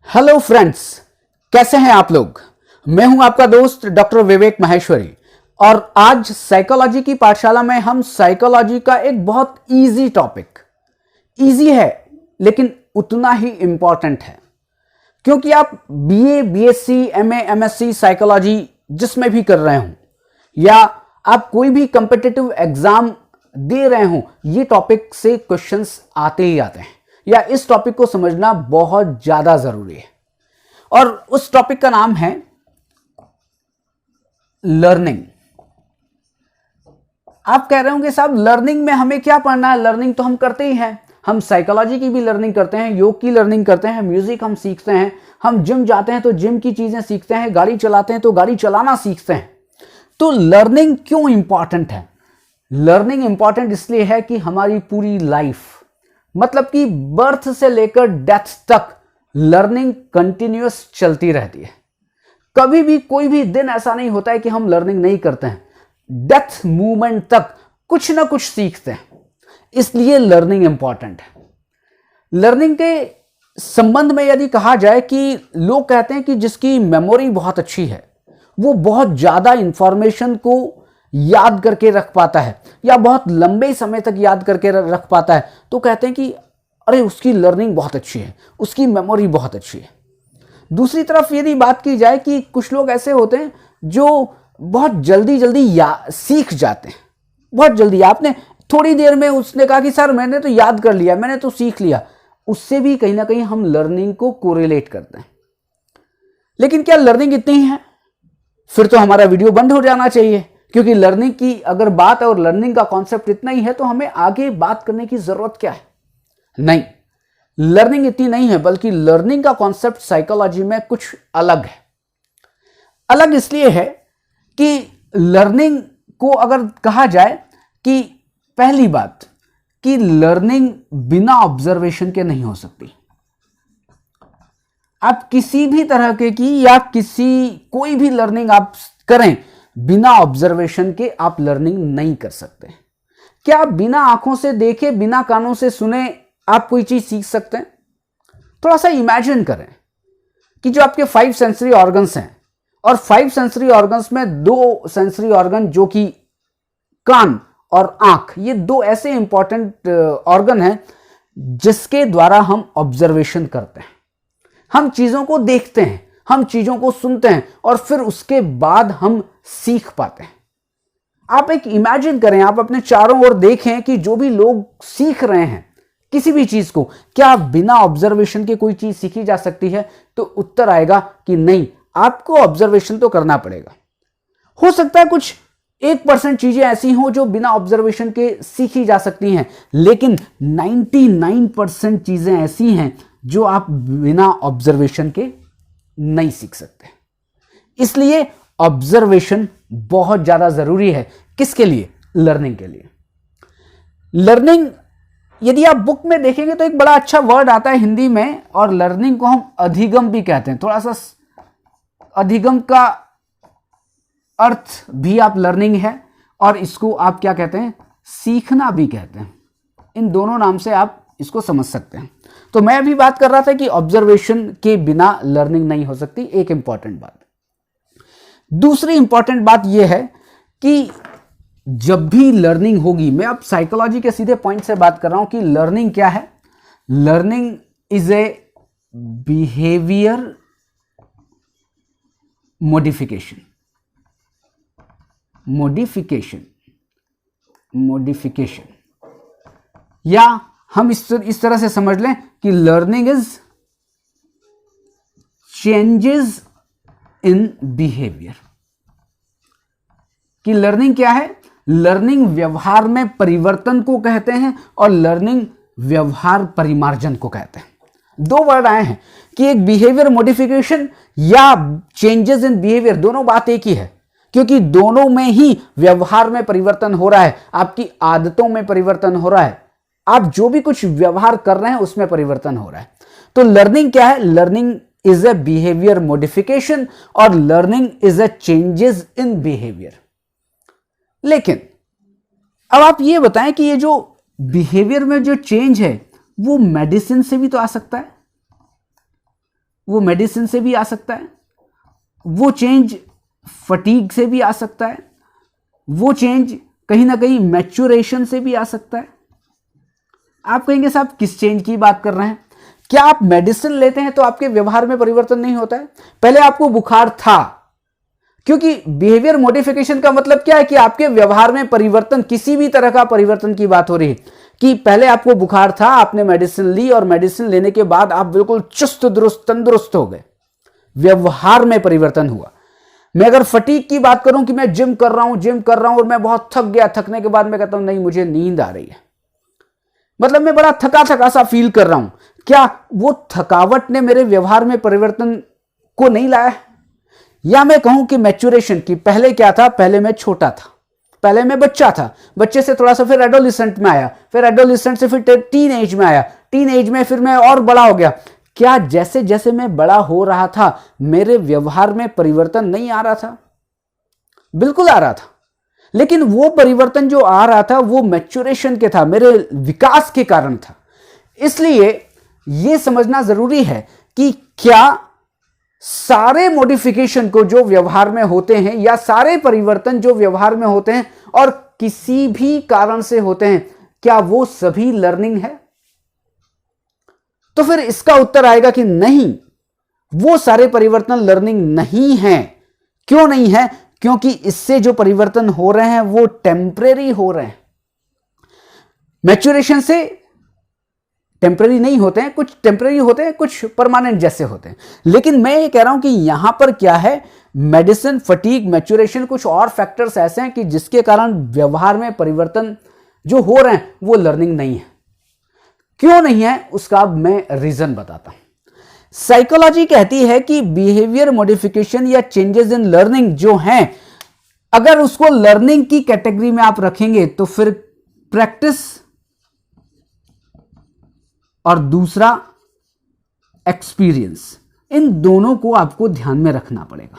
Hello friends, कैसे हैं आप लोग। मैं हूं आपका दोस्त डॉक्टर विवेक माहेश्वरी और आज साइकोलॉजी की पाठशाला में हम साइकोलॉजी का एक बहुत इजी टॉपिक, इजी है लेकिन उतना ही इंपॉर्टेंट है, क्योंकि आप BA, BSc, MA, MSc psychology जिसमें भी कर रहे हो या आप कोई भी कॉम्पिटिटिव एग्जाम दे रहे हो, ये टॉपिक से क्वेश्चंस आते ही आते हैं या इस टॉपिक को समझना बहुत ज्यादा जरूरी है। और उस टॉपिक का नाम है लर्निंग। आप कह रहे होंगे साहब लर्निंग में हमें क्या पढ़ना है, लर्निंग तो हम करते ही हैं। हम साइकोलॉजी की भी लर्निंग करते हैं, योग की लर्निंग करते हैं, म्यूजिक हम सीखते हैं, हम जिम जाते हैं तो जिम की चीजें सीखते हैं, गाड़ी चलाते हैं तो गाड़ी चलाना सीखते हैं। तो लर्निंग क्यों इंपॉर्टेंट है? लर्निंग इंपॉर्टेंट इसलिए है कि हमारी पूरी लाइफ, मतलब कि बर्थ से लेकर डेथ तक लर्निंग कंटिन्यूअस चलती रहती है। कभी भी कोई भी दिन ऐसा नहीं होता है कि हम लर्निंग नहीं करते हैं। डेथ मूवमेंट तक कुछ ना कुछ सीखते हैं, इसलिए लर्निंग इंपॉर्टेंट है। लर्निंग के संबंध में यदि कहा जाए कि लोग कहते हैं कि जिसकी मेमोरी बहुत अच्छी है वो बहुत ज्यादा इंफॉर्मेशन को याद करके रख पाता है या बहुत लंबे समय तक याद करके रख पाता है, तो कहते हैं कि अरे उसकी लर्निंग बहुत अच्छी है, उसकी मेमोरी बहुत अच्छी है। दूसरी तरफ यदि बात की जाए कि कुछ लोग ऐसे होते हैं जो बहुत जल्दी जल्दी सीख जाते हैं, बहुत जल्दी। आपने थोड़ी देर में उसने कहा कि सर मैंने तो याद कर लिया, मैंने तो सीख लिया, उससे भी कहीं ना कहीं हम लर्निंग को कोरिलेट करते हैं। लेकिन क्या लर्निंग इतनी है? फिर तो हमारा वीडियो बंद हो जाना चाहिए, क्योंकि लर्निंग की अगर बात है और लर्निंग का कॉन्सेप्ट इतना ही है तो हमें आगे बात करने की जरूरत क्या है? नहीं, लर्निंग इतनी नहीं है, बल्कि लर्निंग का कॉन्सेप्ट साइकोलॉजी में कुछ अलग है। अलग इसलिए है कि लर्निंग को अगर कहा जाए कि पहली बात कि लर्निंग बिना ऑब्जर्वेशन के नहीं हो सकती। आप किसी भी तरह के की या कोई भी लर्निंग आप करें, बिना ऑब्जर्वेशन के आप लर्निंग नहीं कर सकते। क्या आप बिना आंखों से देखे, बिना कानों से सुने आप कोई चीज सीख सकते हैं? थोड़ा सा इमेजिन करें कि जो आपके 5 सेंसरी ऑर्गन्स हैं, और 5 सेंसरी ऑर्गन्स में 2 सेंसरी ऑर्गन जो कि कान और आंख, ये 2 ऐसे इंपॉर्टेंट ऑर्गन हैं जिसके द्वारा हम ऑब्जर्वेशन करते हैं। हम चीजों को देखते हैं, हम चीजों को सुनते हैं और फिर उसके बाद हम सीख पाते हैं। आप एक इमेजिन करें, आप अपने चारों ओर देखें कि जो भी लोग सीख रहे हैं किसी भी चीज को, क्या बिना ऑब्जर्वेशन के कोई चीज सीखी जा सकती है? तो उत्तर आएगा कि नहीं, आपको ऑब्जर्वेशन तो करना पड़ेगा। हो सकता है कुछ 1% चीजें ऐसी हों जो बिना ऑब्जर्वेशन के सीखी जा सकती हैं, लेकिन 99% चीजें ऐसी हैं जो आप बिना ऑब्जर्वेशन के नहीं सीख सकते। इसलिए ऑब्जर्वेशन बहुत ज्यादा जरूरी है। किसके लिए? लर्निंग के लिए। लर्निंग, यदि आप बुक में देखेंगे तो एक बड़ा अच्छा वर्ड आता है हिंदी में, और लर्निंग को हम अधिगम भी कहते हैं। थोड़ा सा अधिगम का अर्थ भी आप लर्निंग है, और इसको आप क्या कहते हैं? सीखना भी कहते हैं। इन दोनों नाम से आप इसको समझ सकते हैं। तो मैं अभी बात कर रहा था कि ऑब्जर्वेशन के बिना लर्निंग नहीं हो सकती, एक इंपॉर्टेंट बात। दूसरी इंपॉर्टेंट बात यह है कि जब भी लर्निंग होगी, मैं अब साइकोलॉजी के सीधे पॉइंट से बात कर रहा हूं कि लर्निंग क्या है। Learning is a behaviour modification. या हम इस तरह से समझ लें कि learning is changes in behaviour. कि लर्निंग क्या है? लर्निंग व्यवहार में परिवर्तन को कहते हैं और लर्निंग व्यवहार परिमार्जन को कहते हैं। 2 वर्ड आए हैं कि एक बिहेवियर मॉडिफिकेशन या चेंजेस इन बिहेवियर, दोनों बात एक ही है, क्योंकि दोनों में ही व्यवहार में परिवर्तन हो रहा है, आपकी आदतों में परिवर्तन हो रहा है, आप जो भी कुछ व्यवहार कर रहे हैं उसमें परिवर्तन हो रहा है। तो लर्निंग क्या है? Learning is a behaviour modification और learning is a changes in behaviour. लेकिन अब आप ये बताएं कि ये जो बिहेवियर में जो चेंज है वो मेडिसिन से भी तो आ सकता है। वो मेडिसिन से भी आ सकता है, वो चेंज फटीग से भी आ सकता है, वो चेंज कहीं ना कहीं मैच्योरेशन से भी आ सकता है। आप कहेंगे साहब किस चेंज की बात कर रहे हैं? क्या आप मेडिसिन लेते हैं तो आपके व्यवहार में परिवर्तन नहीं होता है? पहले आपको बुखार था, क्योंकि बिहेवियर मॉडिफिकेशन का मतलब क्या है कि आपके व्यवहार में परिवर्तन, किसी भी तरह का परिवर्तन की बात हो रही है कि पहले आपको बुखार था, आपने मेडिसिन ली और मेडिसिन लेने के बाद आप बिल्कुल चुस्त दुरुस्त तंदुरुस्त हो गए, व्यवहार में परिवर्तन हुआ। मैं अगर फटीग की बात करूं कि मैं जिम कर रहा हूं और मैं बहुत थक गया, थकने के बाद मैं कहता हूं नहीं मुझे नींद आ रही है, मतलब मैं बड़ा थका थका सा फील कर रहा हूं, क्या वो थकावट ने मेरे व्यवहार में परिवर्तन को नहीं लाया? या मैं कहूं कि मैच्योरेशन की, पहले क्या था, पहले मैं छोटा था, पहले मैं बच्चा था, बच्चे से थोड़ा सा फिर एडोलिसेंट में आया, फिर एडोलिसेंट से फिर टीन एज में आया, टीन एज में फिर मैं और बड़ा हो गया। क्या जैसे जैसे मैं बड़ा हो रहा था मेरे व्यवहार में परिवर्तन नहीं आ रहा था? बिल्कुल आ रहा था, लेकिन वो परिवर्तन जो आ रहा था वो मैच्योरेशन के था, मेरे विकास के कारण था। इसलिए यह समझना जरूरी है कि क्या सारे मॉडिफिकेशन को जो व्यवहार में होते हैं या सारे परिवर्तन जो व्यवहार में होते हैं और किसी भी कारण से होते हैं, क्या वो सभी लर्निंग है? तो फिर इसका उत्तर आएगा कि नहीं, वो सारे परिवर्तन लर्निंग नहीं है। क्यों नहीं है? क्योंकि इससे जो परिवर्तन हो रहे हैं वो टेम्परेरी हो रहे हैं, मैच्योरेशन से टेम्परेरी नहीं होते हैं, कुछ टेम्परेरी होते हैं, कुछ परमानेंट जैसे होते हैं। लेकिन मैं ये कह रहा हूं कि यहां पर क्या है, मेडिसिन, फटीग, मैच्योरेशन, कुछ और फैक्टर्स ऐसे हैं कि जिसके कारण व्यवहार में परिवर्तन जो हो रहे हैं वो लर्निंग नहीं है। क्यों नहीं है उसका अब मैं रीजन बताता हूं। साइकोलॉजी कहती है कि बिहेवियर मॉडिफिकेशन या चेंजेस इन लर्निंग जो हैं, अगर उसको लर्निंग की कैटेगरी में आप रखेंगे तो फिर प्रैक्टिस और दूसरा एक्सपीरियंस, इन दोनों को आपको ध्यान में रखना पड़ेगा।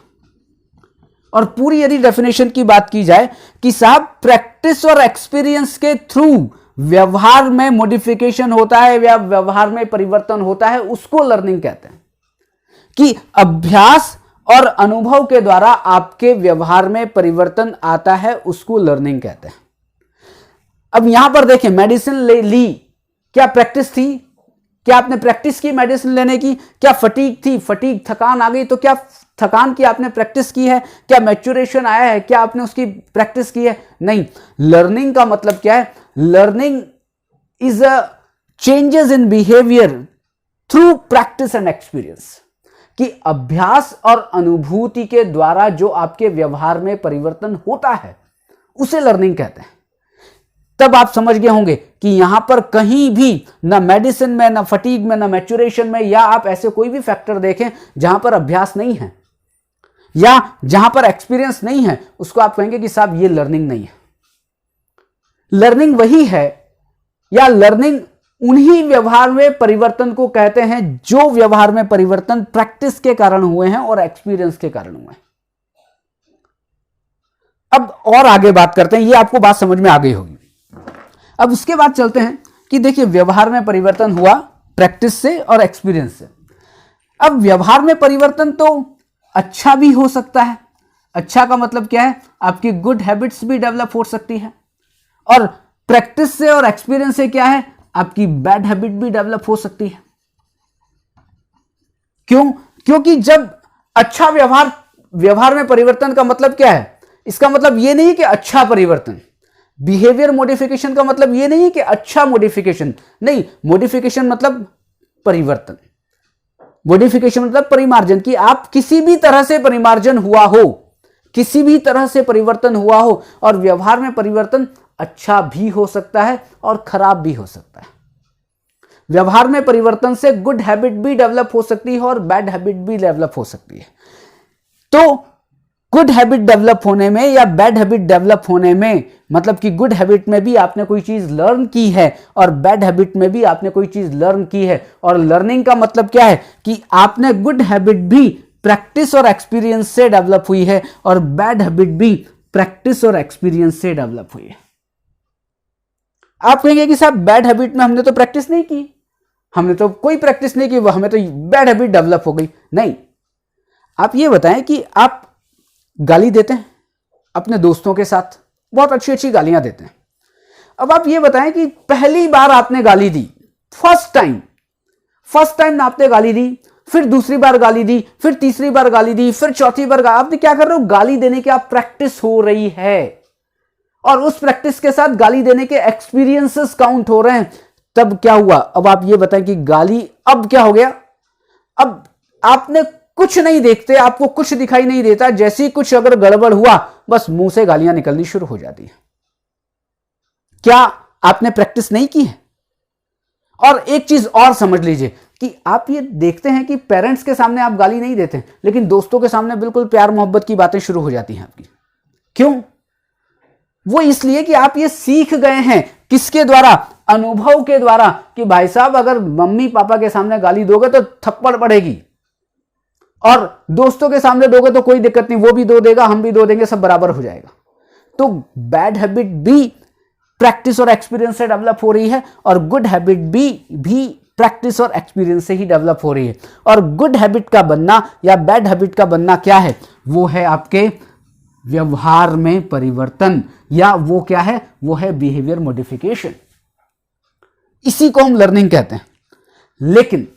और पूरी यदि डेफिनेशन की बात की जाए कि साहब प्रैक्टिस और एक्सपीरियंस के थ्रू व्यवहार में मॉडिफिकेशन होता है या व्यवहार में परिवर्तन होता है, उसको लर्निंग कहते हैं। कि अभ्यास और अनुभव के द्वारा आपके व्यवहार में परिवर्तन आता है, उसको लर्निंग कहते हैं। अब यहां पर देखें, मेडिसिन ली, क्या प्रैक्टिस थी? क्या आपने प्रैक्टिस की मेडिसिन लेने की? क्या फटीग थी, फटीग थकान आ गई तो क्या थकान की आपने प्रैक्टिस की है? क्या मैच्योरेशन आया है, क्या आपने उसकी प्रैक्टिस की है? नहीं। लर्निंग का मतलब क्या है? Learning is a changes in behaviour through practice and experience, कि अभ्यास और अनुभूति के द्वारा जो आपके व्यवहार में परिवर्तन होता है उसे लर्निंग कहते हैं। तब आप समझ गए होंगे कि यहां पर कहीं भी ना मेडिसिन में, ना फटीग में, ना मैच्योरेशन में, या आप ऐसे कोई भी फैक्टर देखें जहां पर अभ्यास नहीं है या जहां पर एक्सपीरियंस नहीं है, उसको आप कहेंगे कि साहब ये लर्निंग नहीं है। लर्निंग वही है, या लर्निंग उन्हीं व्यवहार में परिवर्तन को कहते हैं जो व्यवहार में परिवर्तन प्रैक्टिस के कारण हुए हैं और एक्सपीरियंस के कारण हुए हैं। अब और आगे बात करते हैं, ये आपको बात समझ में आ गई होगी। अब उसके बाद चलते हैं कि देखिए व्यवहार में परिवर्तन हुआ प्रैक्टिस से और एक्सपीरियंस से। अब व्यवहार में परिवर्तन तो अच्छा भी हो सकता है। अच्छा का मतलब क्या है? आपकी गुड हैबिट्स भी डेवलप हो सकती है। और प्रैक्टिस से और एक्सपीरियंस से क्या है? आपकी बैड हैबिट भी डेवलप हो सकती है। क्यों? क्योंकि जब अच्छा व्यवहार में परिवर्तन का मतलब क्या है? इसका मतलब यह नहीं कि अच्छा परिवर्तन। बिहेवियर मॉडिफिकेशन का मतलब यह नहीं कि अच्छा मॉडिफिकेशन, नहीं। मॉडिफिकेशन मतलब परिवर्तन, मॉडिफिकेशन मतलब परिमार्जन, कि आप किसी भी तरह से परिमार्जन हुआ हो, किसी भी तरह से परिवर्तन हुआ हो। और व्यवहार में परिवर्तन अच्छा भी हो सकता है और खराब भी हो सकता है। व्यवहार में परिवर्तन से गुड हैबिट भी डेवलप हो सकती है और बैड हैबिट भी डेवलप हो सकती है। तो गुड हैबिट डेवलप होने में या बैड हैबिट डेवलप होने में मतलब कि गुड हैबिट में भी आपने कोई चीज लर्न की है और बैड हैबिट में भी आपने कोई चीज लर्न की है। और लर्निंग का मतलब क्या है? कि आपने गुड हैबिट भी प्रैक्टिस और एक्सपीरियंस से डेवलप हुई है और बैड हैबिट भी प्रैक्टिस और एक्सपीरियंस से डेवलप हुई है। आप कहेंगे कि साहब बैड हैबिट में हमने तो प्रैक्टिस नहीं की, हमने तो कोई प्रैक्टिस नहीं की, हमें तो बैड हैबिट डेवलप हो गई। नहीं, आप ये बताएं कि आप गाली देते हैं अपने दोस्तों के साथ, बहुत अच्छी अच्छी गालियां देते हैं। अब आप ये बताएं कि पहली बार आपने गाली दी, फर्स्ट टाइम आपने गाली दी, फिर दूसरी बार गाली दी, फिर तीसरी बार गाली दी, फिर चौथी बार आपने क्या कर रहे हो, गाली देने की आप प्रैक्टिस हो रही है, और उस प्रैक्टिस के साथ गाली देने के एक्सपीरियंसेस काउंट हो रहे हैं। तब क्या हुआ, अब आप ये बताएं कि गाली, अब क्या हो गया, अब आपने कुछ नहीं देखते, आपको कुछ दिखाई नहीं देता, जैसे ही कुछ अगर गड़बड़ हुआ बस मुंह से गालियां निकलनी शुरू हो जाती है। क्या आपने प्रैक्टिस नहीं की है? और एक चीज और समझ लीजिए कि आप ये देखते हैं कि पेरेंट्स के सामने आप गाली नहीं देते, लेकिन दोस्तों के सामने बिल्कुल प्यार मोहब्बत की बातें शुरू हो जाती हैं आपकी। क्यों? वो इसलिए कि आप ये सीख गए हैं, किसके द्वारा, अनुभव के द्वारा, कि भाई साहब अगर मम्मी पापा के सामने गाली दोगे तो थप्पड़ पड़ेगी, और दोस्तों के सामने दोगे तो कोई दिक्कत नहीं, वो भी दो देगा, हम भी दो देंगे, सब बराबर हो जाएगा। तो बैड हैबिट भी प्रैक्टिस और एक्सपीरियंस से डेवलप हो रही है, और गुड हैबिट भी प्रैक्टिस और एक्सपीरियंस से ही डेवलप हो रही है। और गुड हैबिट का बनना या बैड हैबिट का बनना क्या है, वो है आपके व्यवहार में परिवर्तन, या वो क्या है, वो है बिहेवियर मॉडिफिकेशन। इसी को हम लर्निंग कहते हैं। लेकिन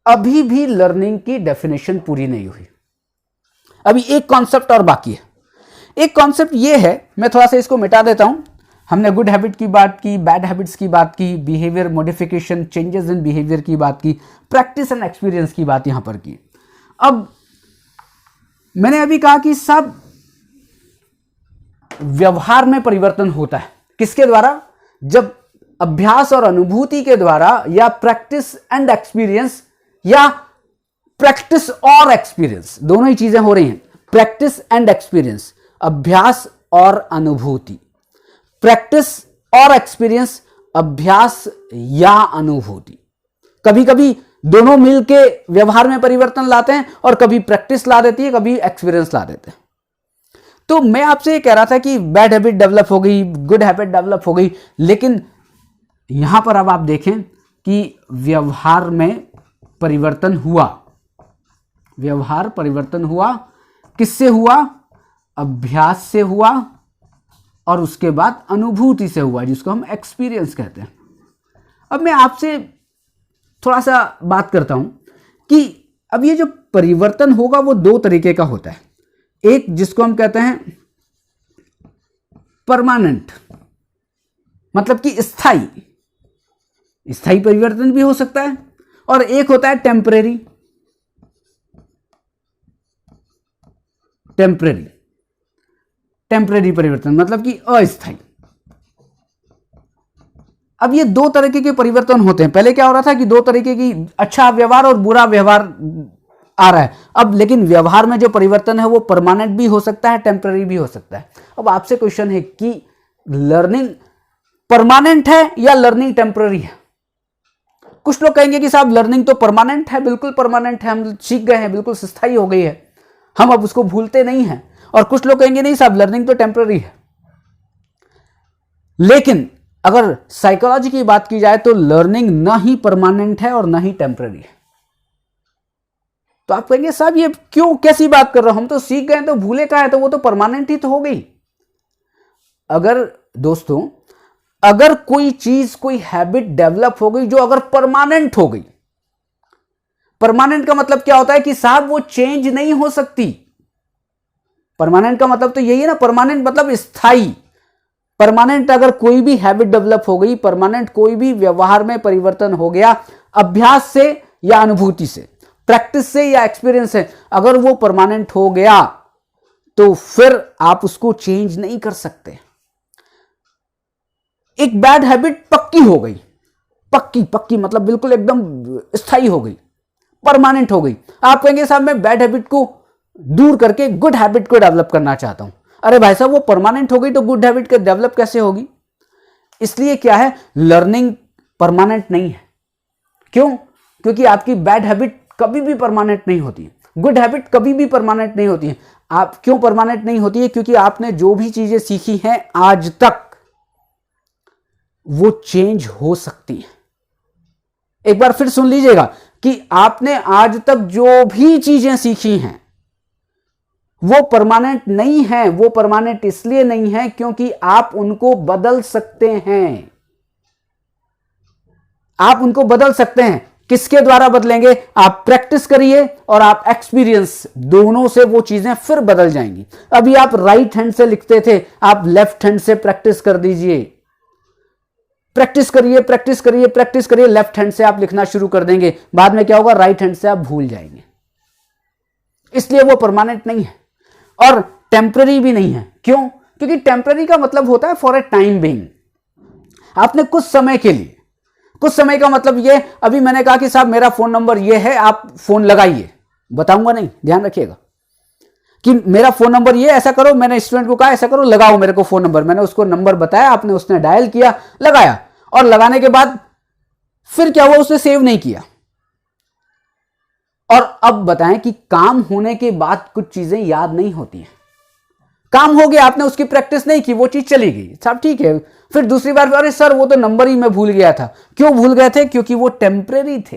अभी भी लर्निंग की डेफिनेशन पूरी नहीं हुई, अभी एक कॉन्सेप्ट और बाकी है। एक कॉन्सेप्ट ये है, मैं थोड़ा सा इसको मिटा देता हूं। हमने गुड हैबिट की बात की, बैड हैबिट्स की बात की, behaviour modification, changes in behaviour की बात की, प्रैक्टिस एंड एक्सपीरियंस की बात यहां पर की। अब मैंने अभी कहा कि सब व्यवहार में परिवर्तन होता है, किसके द्वारा, जब अभ्यास और अनुभूति के द्वारा, या प्रैक्टिस एंड एक्सपीरियंस, या प्रैक्टिस और एक्सपीरियंस, दोनों ही चीजें हो रही हैं। प्रैक्टिस एंड एक्सपीरियंस, अभ्यास और अनुभूति, प्रैक्टिस और एक्सपीरियंस, अभ्यास या अनुभूति। कभी कभी दोनों मिलके व्यवहार में परिवर्तन लाते हैं, और कभी प्रैक्टिस ला देती है, कभी एक्सपीरियंस ला देते हैं। तो मैं आपसे ये कह रहा था कि बैड हैबिट डेवलप हो गई, गुड हैबिट डेवलप हो गई, लेकिन यहां पर अब आप देखें कि व्यवहार में परिवर्तन हुआ। व्यवहार परिवर्तन हुआ, किससे हुआ, अभ्यास से हुआ, और उसके बाद अनुभूति से हुआ, जिसको हम एक्सपीरियंस कहते हैं। अब मैं आपसे थोड़ा सा बात करता हूं कि अब ये जो परिवर्तन होगा वो दो तरीके का होता है। एक जिसको हम कहते हैं परमानेंट, मतलब कि स्थायी परिवर्तन भी हो सकता है, और एक होता है टेम्परेरी परिवर्तन, मतलब कि अस्थायी। अब ये दो तरीके के परिवर्तन होते हैं। पहले क्या हो रहा था कि दो तरीके की, अच्छा व्यवहार और बुरा व्यवहार आ रहा है। अब लेकिन व्यवहार में जो परिवर्तन है वो परमानेंट भी हो सकता है, टेम्पररी भी हो सकता है। अब आपसे क्वेश्चन है कि लर्निंग परमानेंट है या लर्निंग टेम्पररी है? कुछ लोग कहेंगे कि साहब लर्निंग तो परमानेंट है, बिल्कुल परमानेंट है, हम सीख गए हैं, बिल्कुल स्थायी हो गई है, हम अब उसको भूलते नहीं हैं। और कुछ लोग कहेंगे नहीं साहब लर्निंग तो टेम्पररी है। लेकिन अगर साइकोलॉजी की बात की जाए तो लर्निंग ना ही परमानेंट है और ना ही टेम्पररी है। तो आप कहेंगे साहब ये क्यों, कैसी बात कर रहे हो, हम तो सीख गए तो भूले का है, तो वो तो परमानेंट ही तो हो गई। अगर दोस्तों, अगर कोई चीज, कोई हैबिट डेवलप हो गई जो अगर परमानेंट हो गई, परमानेंट का मतलब क्या होता है कि साहब वो चेंज नहीं हो सकती। परमानेंट का मतलब तो यही है ना, परमानेंट मतलब स्थायी। परमानेंट अगर कोई भी हैबिट डेवलप हो गई, परमानेंट कोई भी व्यवहार में परिवर्तन हो गया, अभ्यास से या अनुभूति से, प्रैक्टिस से या एक्सपीरियंस से, अगर वो परमानेंट हो गया तो फिर आप उसको चेंज नहीं कर सकते। एक बैड हैबिट पक्की हो गई, पक्की मतलब बिल्कुल एकदम स्थायी हो गई, परमानेंट हो गई। आप कहेंगे साहब मैं बैड हैबिट को दूर करके गुड हैबिट को डेवलप करना चाहता हूं। अरे भाई साहब वो परमानेंट हो गई तो गुड हैबिट के डेवलप कैसे होगी? इसलिए क्या है, लर्निंग परमानेंट नहीं है। क्यों? क्योंकि आपकी बैड हैबिट कभी भी परमानेंट नहीं होती है, गुड हैबिट कभी भी परमानेंट नहीं होती है। आप क्यों परमानेंट नहीं होती है? क्योंकि आपने जो भी चीजें सीखी हैं आज तक वो चेंज हो सकती हैं। एक बार फिर सुन लीजिएगा कि आपने आज तक जो भी चीजें सीखी हैं वो परमानेंट नहीं है। वो परमानेंट इसलिए नहीं है क्योंकि आप उनको बदल सकते हैं। आप उनको बदल सकते हैं। किसके द्वारा बदलेंगे? आप प्रैक्टिस करिए और आप एक्सपीरियंस, दोनों से वो चीजें फिर बदल जाएंगी। अभी आप राइट हैंड से लिखते थे, आप लेफ्ट हैंड से प्रैक्टिस कर दीजिए। प्रैक्टिस करिए, प्रैक्टिस करिए, प्रैक्टिस करिए, लेफ्ट हैंड से आप लिखना शुरू कर देंगे। बाद में क्या होगा? राइट हैंड से आप भूल जाएंगे। इसलिए वो परमानेंट नहीं है और टेम्पररी भी नहीं है। क्यों? क्योंकि टेम्पररी का मतलब होता है फॉर ए टाइम बीइंग। आपने कुछ समय के लिए, कुछ समय का मतलब ये, अभी मैंने कहा कि साहब मेरा फोन नंबर ये है, आप फोन लगाइए, बताऊंगा नहीं, ध्यान रखिएगा कि मेरा फोन नंबर ये, ऐसा करो, मैंने स्टूडेंट को कहा ऐसा करो, लगाओ मेरे को फोन नंबर, मैंने उसको नंबर बताया, आपने उसने डायल किया, लगाया, और लगाने के बाद फिर क्या हुआ? उसने सेव नहीं किया। और अब बताएं कि काम होने के बाद कुछ चीजें याद नहीं होती हैं। काम हो गया, आपने उसकी प्रैक्टिस नहीं की, वो चीज चली गई, सब ठीक है। फिर दूसरी बार, अरे सर वो तो नंबर ही मैं भूल गया था। क्यों भूल गए थे? क्योंकि वो टेम्परेरी थे,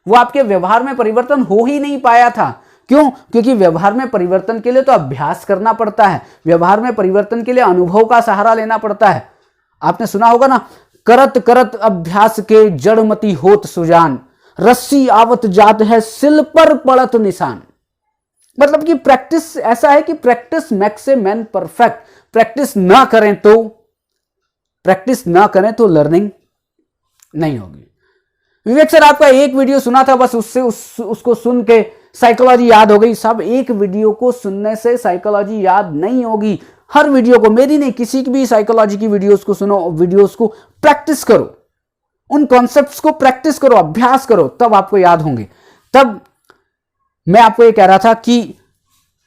वो आपके व्यवहार में परिवर्तन हो ही नहीं पाया था। क्यों? क्योंकि व्यवहार में परिवर्तन के लिए तो अभ्यास करना पड़ता है, व्यवहार में परिवर्तन के लिए अनुभव का सहारा लेना पड़ता है। आपने सुना होगा ना, करत करत अभ्यास के जड़मती होत सुजान, रस्सी आवत जात है सिल पर पड़त निशान। मतलब कि प्रैक्टिस ऐसा है कि practice makes a man perfect. Practice ना करें तो लर्निंग नहीं होगी। विवेक सर आपका एक वीडियो सुना था, बस उससे उसको सुन के साइकोलॉजी याद हो गई। सब एक वीडियो को सुनने से साइकोलॉजी याद नहीं होगी। हर वीडियो को, मेरी नहीं, किसी की भी साइकोलॉजी की वीडियोस को सुनो, वीडियोस को प्रैक्टिस करो, उन कॉन्सेप्ट्स को प्रैक्टिस करो, अभ्यास करो, तब आपको याद होंगे। तब मैं आपको ये कह रहा था कि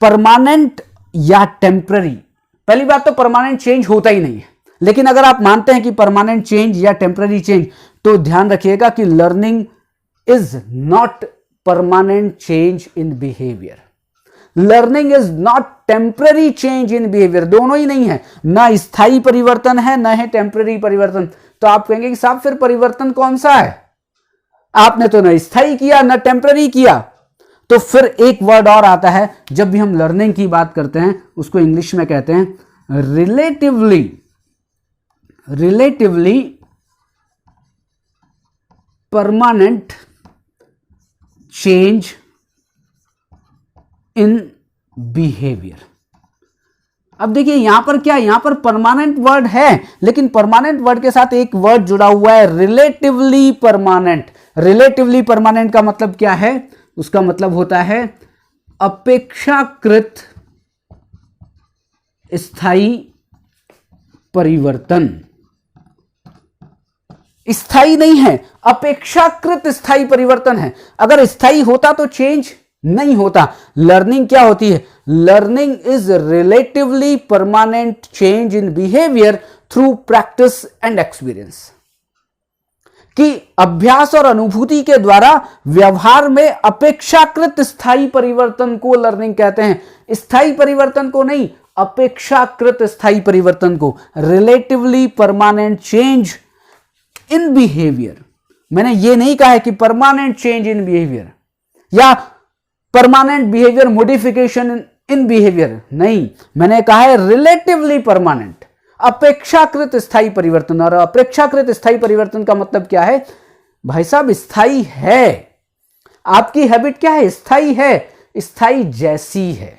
परमानेंट या टेम्पररी, पहली बात तो परमानेंट चेंज होता ही नहीं है। लेकिन अगर आप मानते हैं कि परमानेंट चेंज या टेम्पररी चेंज, तो ध्यान रखिएगा कि learning is not permanent change in behaviour. Learning is not temporary change in behaviour. दोनों ही नहीं है, ना स्थायी परिवर्तन है, ना है टेम्पररी परिवर्तन। तो आप कहेंगे कि साहब फिर परिवर्तन कौन सा है? आपने तो ना स्थायी किया ना टेम्पररी किया। तो फिर एक वर्ड और आता है, जब भी हम लर्निंग की बात करते हैं, उसको इंग्लिश में कहते हैं relatively permanent change in behaviour. अब देखिए यहां पर क्या, यहां पर परमानेंट वर्ड है, लेकिन परमानेंट वर्ड के साथ एक वर्ड जुड़ा हुआ है, रिलेटिवली परमानेंट। रिलेटिवली परमानेंट का मतलब क्या है? उसका मतलब होता है अपेक्षाकृत स्थायी परिवर्तन। स्थायी नहीं है, अपेक्षाकृत स्थायी परिवर्तन है। अगर स्थायी होता तो चेंज नहीं होता। लर्निंग क्या होती है? Learning is relatively permanent change in behaviour through practice and experience. कि अभ्यास और अनुभूति के द्वारा व्यवहार में अपेक्षाकृत स्थायी परिवर्तन को लर्निंग कहते हैं। स्थायी परिवर्तन को नहीं, अपेक्षाकृत स्थायी परिवर्तन को, relatively permanent change in behaviour. मैंने ये नहीं कहा है कि परमानेंट चेंज इन बिहेवियर या permanent behaviour modification in behaviour, नहीं, मैंने कहा है रिलेटिवली परमानेंट, अपेक्षाकृत स्थायी परिवर्तन। और अपेक्षाकृत स्थायी परिवर्तन का मतलब क्या है? भाई साहब स्थायी है। आपकी हैबिट क्या है? स्थायी है, स्थायी जैसी है,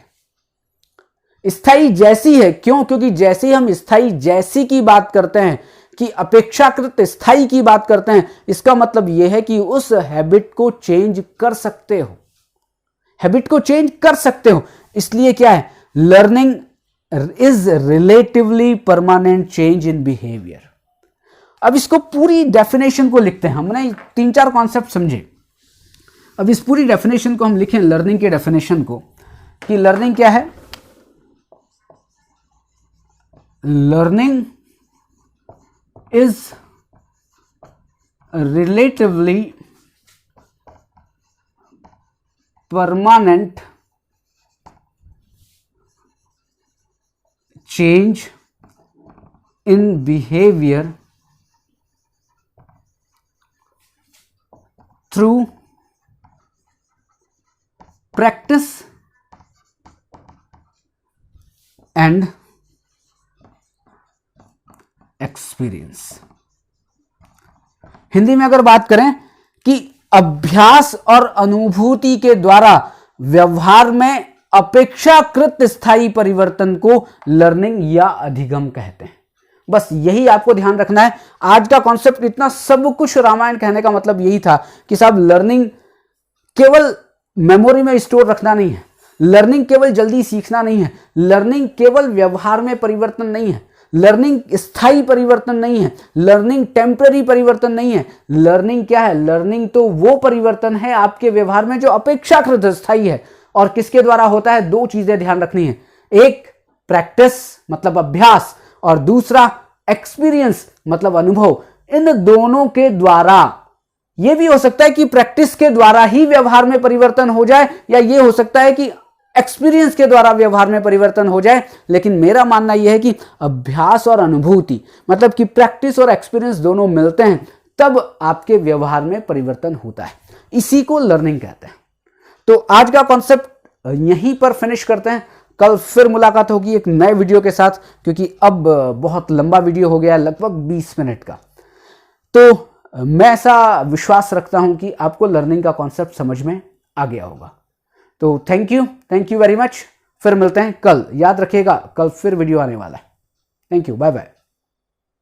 स्थायी जैसी है। क्यों? क्योंकि जैसे ही हम स्थायी जैसी की बात करते हैं, कि अपेक्षाकृत स्थायी की बात करते हैं, इसका मतलब यह है कि उस हैबिट को चेंज कर सकते हो, हैबिट को चेंज कर सकते हो। इसलिए क्या है? Learning is relatively permanent change in behaviour. अब इसको पूरी डेफिनेशन को लिखते हैं। हमने 3-4 कॉन्सेप्ट समझे, अब इस पूरी डेफिनेशन को हम लिखें, लर्निंग के डेफिनेशन को, कि लर्निंग क्या है? Learning is relatively permanent change in behavior through practice and experience. Hindi में अगर बात करें कि अभ्यास और अनुभूति के द्वारा व्यवहार में अपेक्षाकृत स्थायी परिवर्तन को लर्निंग या अधिगम कहते हैं। बस यही आपको ध्यान रखना है। आज का कॉन्सेप्ट इतना सब कुछ रामायण कहने का मतलब यही था कि साहब लर्निंग केवल मेमोरी में स्टोर रखना नहीं है, लर्निंग केवल जल्दी सीखना नहीं है, लर्निंग केवल व्यवहार में परिवर्तन नहीं है, लर्निंग स्थायी परिवर्तन नहीं है, लर्निंग टेम्पररी परिवर्तन नहीं है। लर्निंग क्या है? लर्निंग तो वो परिवर्तन है आपके व्यवहार में जो अपेक्षाकृत स्थायी है। और किसके द्वारा होता है? दो चीजें ध्यान रखनी है, एक प्रैक्टिस मतलब अभ्यास और दूसरा एक्सपीरियंस मतलब अनुभव। इन दोनों के द्वारा, यह भी हो सकता है कि प्रैक्टिस के द्वारा ही व्यवहार में परिवर्तन हो जाए, या यह हो सकता है कि एक्सपीरियंस के द्वारा व्यवहार में परिवर्तन हो जाए। लेकिन मेरा मानना यह है कि अभ्यास और अनुभूति मतलब कि प्रैक्टिस और एक्सपीरियंस दोनों मिलते हैं तब आपके व्यवहार में परिवर्तन होता है। इसी को लर्निंग कहते हैं। तो आज का कॉन्सेप्ट यहीं पर फिनिश करते हैं। कल फिर मुलाकात होगी एक नए वीडियो के साथ, क्योंकि अब बहुत लंबा वीडियो हो गया है, लगभग 20 मिनट का। तो मैं ऐसा विश्वास रखता हूं कि आपको लर्निंग का कॉन्सेप्ट समझ में आ गया होगा। तो थैंक यू वेरी मच। फिर मिलते हैं कल। याद रखिएगा कल फिर वीडियो आने वाला है। Thank you, bye bye.